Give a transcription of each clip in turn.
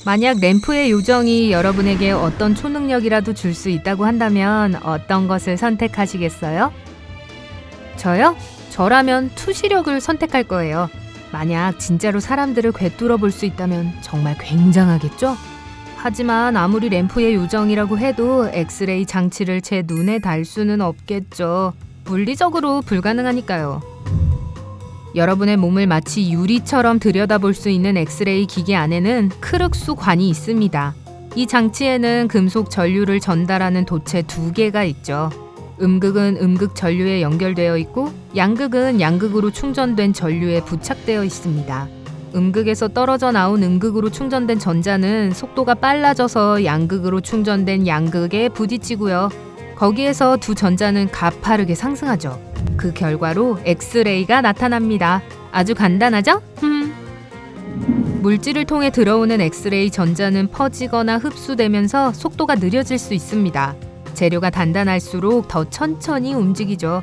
만약 램프의 요정이 여러분에게 어떤 초능력이라도 줄 수 있다고 한다면 어떤 것을 선택하시겠어요? 저요? 저라면 투시력을 선택할 거예요. 만약 진짜로 사람들을 꿰뚫어 볼 수 있다면 정말 굉장하겠죠? 하지만 아무리 램프의 요정이라고 해도 엑스레이 장치를 제 눈에 달 수는 없겠죠. 물리적으로 불가능하니까요. 여러분의 몸을 마치 유리처럼 들여다볼 수 있는 엑스레이 기계 안에는 크륵수 관이 있습니다. 이 장치에는 금속 전류를 전달하는 도체 2개가 있죠. 음극은 음극 전류에 연결되어 있고 양극은 양극으로 충전된 전류에 부착되어 있습니다. 음극에서 떨어져 나온 음극으로 충전된 전자는 속도가 빨라져서 양극으로 충전된 양극에 부딪히고요. 거기에서 두 전자는 가파르게 상승하죠. 그 결과로 엑스레이가 나타납니다. 아주 간단하죠? 물질을 통해 들어오는 엑스레이 전자는 퍼지거나 흡수되면서 속도가 느려질 수 있습니다. 재료가 단단할수록 더 천천히 움직이죠.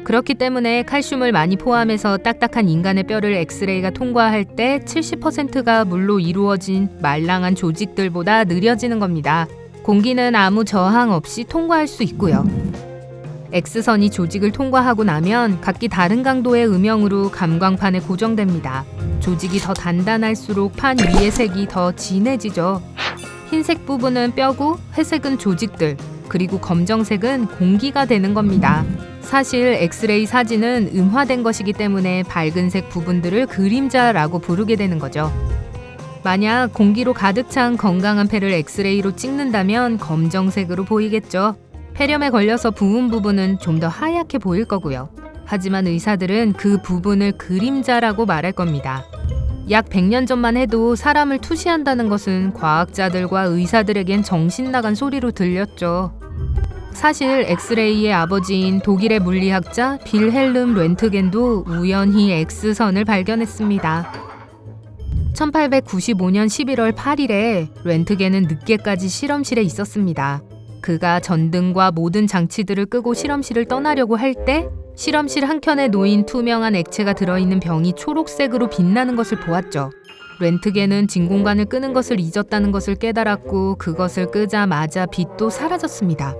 그렇기 때문에 칼슘을 많이 포함해서 딱딱한 인간의 뼈를 엑스레이가 통과할 때 70%가 물로 이루어진 말랑한 조직들보다 느려지는 겁니다. 공기는 아무 저항 없이 통과할 수 있고요. X선이 조직을 통과하고 나면 각기 다른 강도의 음영으로 감광판에 고정됩니다. 조직이 더 단단할수록 판 위의 색이 더 진해지죠. 흰색 부분은 뼈고 회색은 조직들, 그리고 검정색은 공기가 되는 겁니다. 사실 엑스레이 사진은 음화된 것이기 때문에 밝은색 부분들을 그림자라고 부르게 되는 거죠. 만약 공기로 가득 찬 건강한 폐를 엑스레이로 찍는다면 검정색으로 보이겠죠. 폐렴에 걸려서 부은 부분은 좀 더 하얗게 보일 거고요. 하지만 의사들은 그 부분을 그림자라고 말할 겁니다. 약 100년 전만 해도 사람을 투시한다는 것은 과학자들과 의사들에겐 정신 나간 소리로 들렸죠. 사실 엑스레이의 아버지인 독일의 물리학자 빌헬름 렌트겐도 우연히 X선을 발견했습니다. 1895년 11월 8일에 렌트겐은 늦게까지 실험실에 있었습니다. 그가 전등과 모든 장치들을 끄고 실험실을 떠나려고 할 때 실험실 한켠에 놓인 투명한 액체가 들어있는 병이 초록색으로 빛나는 것을 보았죠. 렌트겐은 진공관을 끄는 것을 잊었다는 것을 깨달았고 그것을 끄자마자 빛도 사라졌습니다.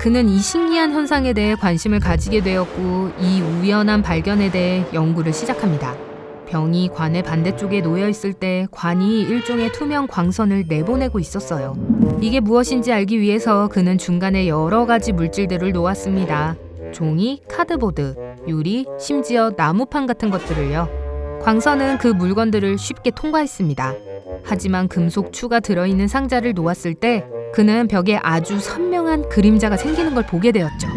그는 이 신기한 현상에 대해 관심을 가지게 되었고 이 우연한 발견에 대해 연구를 시작합니다. 병이 관의 반대쪽에 놓여 있을 때 관이 일종의 투명 광선을 내보내고 있었어요. 이게 무엇인지 알기 위해서 그는 중간에 여러 가지 물질들을 놓았습니다. 종이, 카드보드, 유리, 심지어 나무판 같은 것들을요. 광선은 그 물건들을 쉽게 통과했습니다. 하지만 금속 추가 들어있는 상자를 놓았을 때 그는 벽에 아주 선명한 그림자가 생기는 걸 보게 되었죠.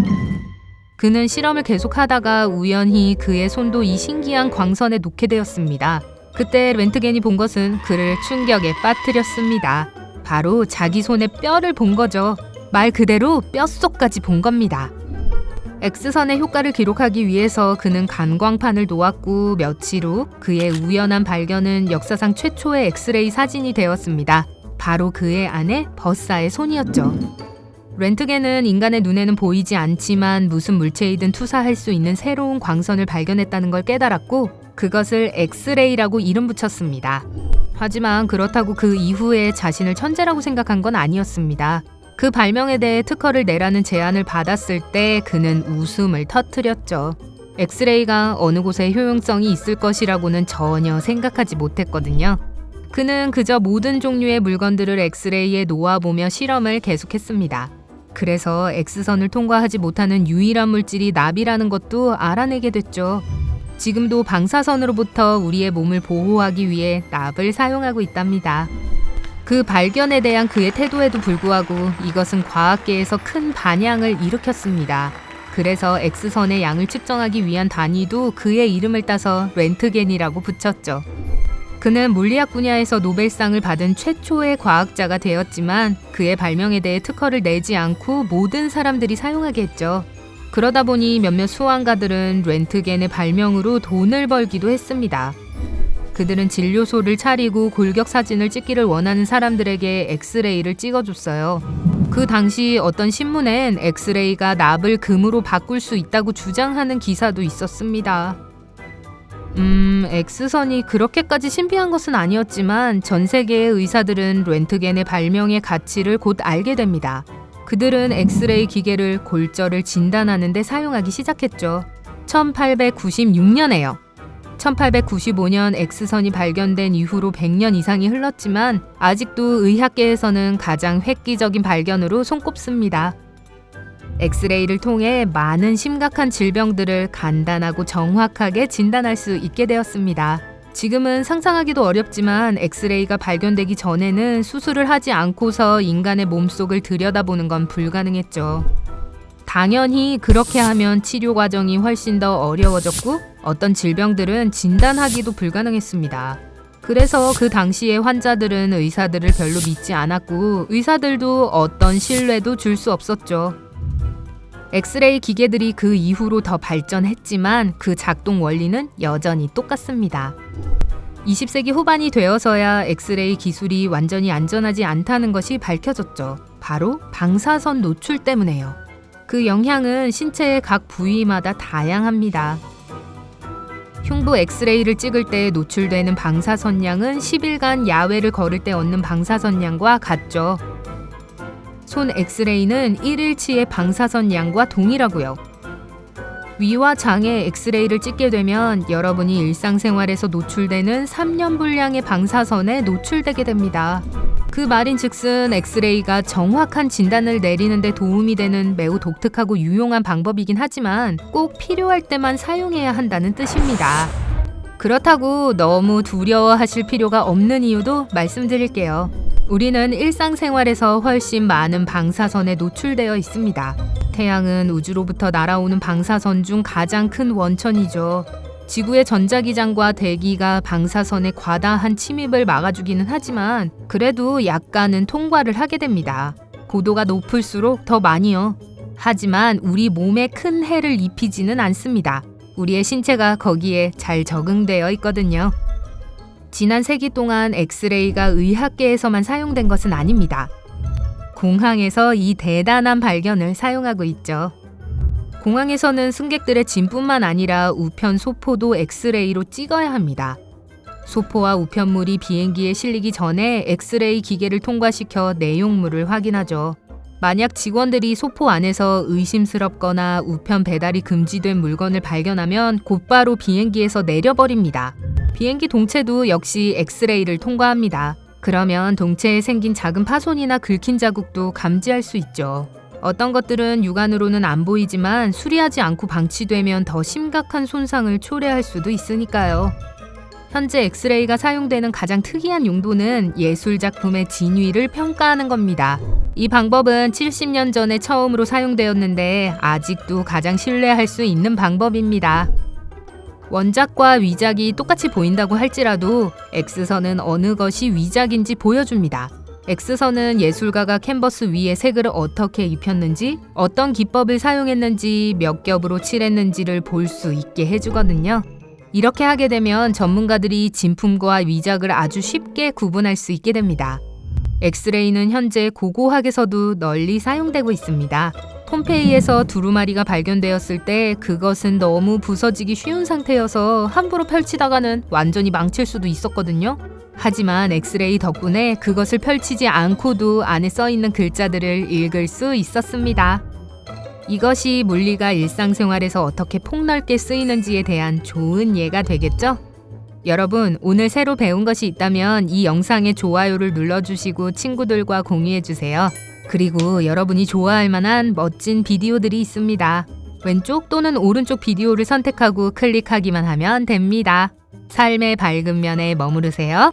그는 실험을 계속하다가 우연히 그의 손도 이 신기한 광선에 놓게 되었습니다. 그때 렌트겐이 본 것은 그를 충격에 빠뜨렸습니다. 바로 자기 손에 뼈를 본 거죠. 말 그대로 뼛속까지 본 겁니다. X선의 효과를 기록하기 위해서 그는 간광판을 놓았고 며칠 후 그의 우연한 발견은 역사상 최초의 엑스레이 사진이 되었습니다. 바로 그의 아내 버사의 손이었죠. 렌트겐은 인간의 눈에는 보이지 않지만 무슨 물체이든 투사할 수 있는 새로운 광선을 발견했다는 걸 깨달았고 그것을 엑스레이라고 이름 붙였습니다. 하지만 그렇다고 그 이후에 자신을 천재라고 생각한 건 아니었습니다. 그 발명에 대해 특허를 내라는 제안을 받았을 때 그는 웃음을 터뜨렸죠. 엑스레이가 어느 곳에 효용성이 있을 것이라고는 전혀 생각하지 못했거든요. 그는 그저 모든 종류의 물건들을 엑스레이에 놓아보며 실험을 계속했습니다. 그래서 X선을 통과하지 못하는 유일한 물질이 납이라는 것도 알아내게 됐죠. 지금도 방사선으로부터 우리의 몸을 보호하기 위해 납을 사용하고 있답니다. 그 발견에 대한 그의 태도에도 불구하고 이것은 과학계에서 큰 반향을 일으켰습니다. 그래서 X선의 양을 측정하기 위한 단위도 그의 이름을 따서 렌트겐이라고 붙였죠. 그는 물리학 분야에서 노벨상을 받은 최초의 과학자가 되었지만 그의 발명에 대해 특허를 내지 않고 모든 사람들이 사용하게 했죠. 그러다 보니 몇몇 수학가들은 렌트겐의 발명으로 돈을 벌기도 했습니다. 그들은 진료소를 차리고 골격 사진을 찍기를 원하는 사람들에게 엑스레이를 찍어줬어요. 그 당시 어떤 신문엔 엑스레이가 납을 금으로 바꿀 수 있다고 주장하는 기사도 있었습니다. X선이 그렇게까지 신비한 것은 아니었지만 전 세계의 의사들은 렌트겐의 발명의 가치를 곧 알게 됩니다. 그들은 엑스레이 기계를 골절을 진단하는 데 사용하기 시작했죠. 1896년에요. 1895년 X선이 발견된 이후로 100년 이상이 흘렀지만 아직도 의학계에서는 가장 획기적인 발견으로 손꼽습니다. 엑스레이를 통해 많은 심각한 질병들을 간단하고 정확하게 진단할 수 있게 되었습니다. 지금은 상상하기도 어렵지만 엑스레이가 발견되기 전에는 수술을 하지 않고서 인간의 몸속을 들여다보는 건 불가능했죠. 당연히 그렇게 하면 치료 과정이 훨씬 더 어려워졌고 어떤 질병들은 진단하기도 불가능했습니다. 그래서 그 당시의 환자들은 의사들을 별로 믿지 않았고 의사들도 어떤 신뢰도 줄 수 없었죠. 엑스레이 기계들이 그 이후로 더 발전했지만 그 작동 원리는 여전히 똑같습니다. 20세기 후반이 되어서야 엑스레이 기술이 완전히 안전하지 않다는 것이 밝혀졌죠. 바로 방사선 노출 때문에요. 그 영향은 신체의 각 부위마다 다양합니다. 흉부 엑스레이를 찍을 때 노출되는 방사선량은 10일간 야외를 걸을 때 얻는 방사선량과 같죠. 손 엑스레이는 1일치의 방사선량과 동일하고요. 위와 장에 엑스레이를 찍게 되면 여러분이 일상생활에서 노출되는 3년 분량의 방사선에 노출되게 됩니다. 그 말인즉슨 엑스레이가 정확한 진단을 내리는 데 도움이 되는 매우 독특하고 유용한 방법이긴 하지만 꼭 필요할 때만 사용해야 한다는 뜻입니다. 그렇다고 너무 두려워하실 필요가 없는 이유도 말씀드릴게요. 우리는 일상생활에서 훨씬 많은 방사선에 노출되어 있습니다. 태양은 우주로부터 날아오는 방사선 중 가장 큰 원천이죠. 지구의 전자기장과 대기가 방사선의 과다한 침입을 막아주기는 하지만 그래도 약간은 통과를 하게 됩니다. 고도가 높을수록 더 많이요. 하지만 우리 몸에 큰 해를 입히지는 않습니다. 우리의 신체가 거기에 잘 적응되어 있거든요. 지난 세기 동안 엑스레이가 의학계에서만 사용된 것은 아닙니다. 공항에서 이 대단한 발견을 사용하고 있죠. 공항에서는 승객들의 짐뿐만 아니라 우편 소포도 엑스레이로 찍어야 합니다. 소포와 우편물이 비행기에 실리기 전에 엑스레이 기계를 통과시켜 내용물을 확인하죠. 만약 직원들이 소포 안에서 의심스럽거나 우편 배달이 금지된 물건을 발견하면 곧바로 비행기에서 내려버립니다. 비행기 동체도 역시 엑스레이를 통과합니다. 그러면 동체에 생긴 작은 파손이나 긁힌 자국도 감지할 수 있죠. 어떤 것들은 육안으로는 안 보이지만 수리하지 않고 방치되면 더 심각한 손상을 초래할 수도 있으니까요. 현재 엑스레이가 사용되는 가장 특이한 용도는 예술작품의 진위를 평가하는 겁니다. 이 방법은 70년 전에 처음으로 사용되었는데 아직도 가장 신뢰할 수 있는 방법입니다. 원작과 위작이 똑같이 보인다고 할지라도 X선은 어느 것이 위작인지 보여줍니다. X선은 예술가가 캔버스 위에 색을 어떻게 입혔는지, 어떤 기법을 사용했는지, 몇 겹으로 칠했는지를 볼 수 있게 해주거든요. 이렇게 하게 되면 전문가들이 진품과 위작을 아주 쉽게 구분할 수 있게 됩니다. 엑스레이는 현재 고고학에서도 널리 사용되고 있습니다. 폼페이에서 두루마리가 발견되었을 때 그것은 너무 부서지기 쉬운 상태여서 함부로 펼치다가는 완전히 망칠 수도 있었거든요. 하지만 엑스레이 덕분에 그것을 펼치지 않고도 안에 써있는 글자들을 읽을 수 있었습니다. 이것이 물리가 일상생활에서 어떻게 폭넓게 쓰이는지에 대한 좋은 예가 되겠죠? 여러분, 오늘 새로 배운 것이 있다면 이 영상에 좋아요를 눌러주시고 친구들과 공유해주세요. 그리고 여러분이 좋아할 만한 멋진 비디오들이 있습니다. 왼쪽 또는 오른쪽 비디오를 선택하고 클릭하기만 하면 됩니다. 삶의 밝은 면에 머무르세요.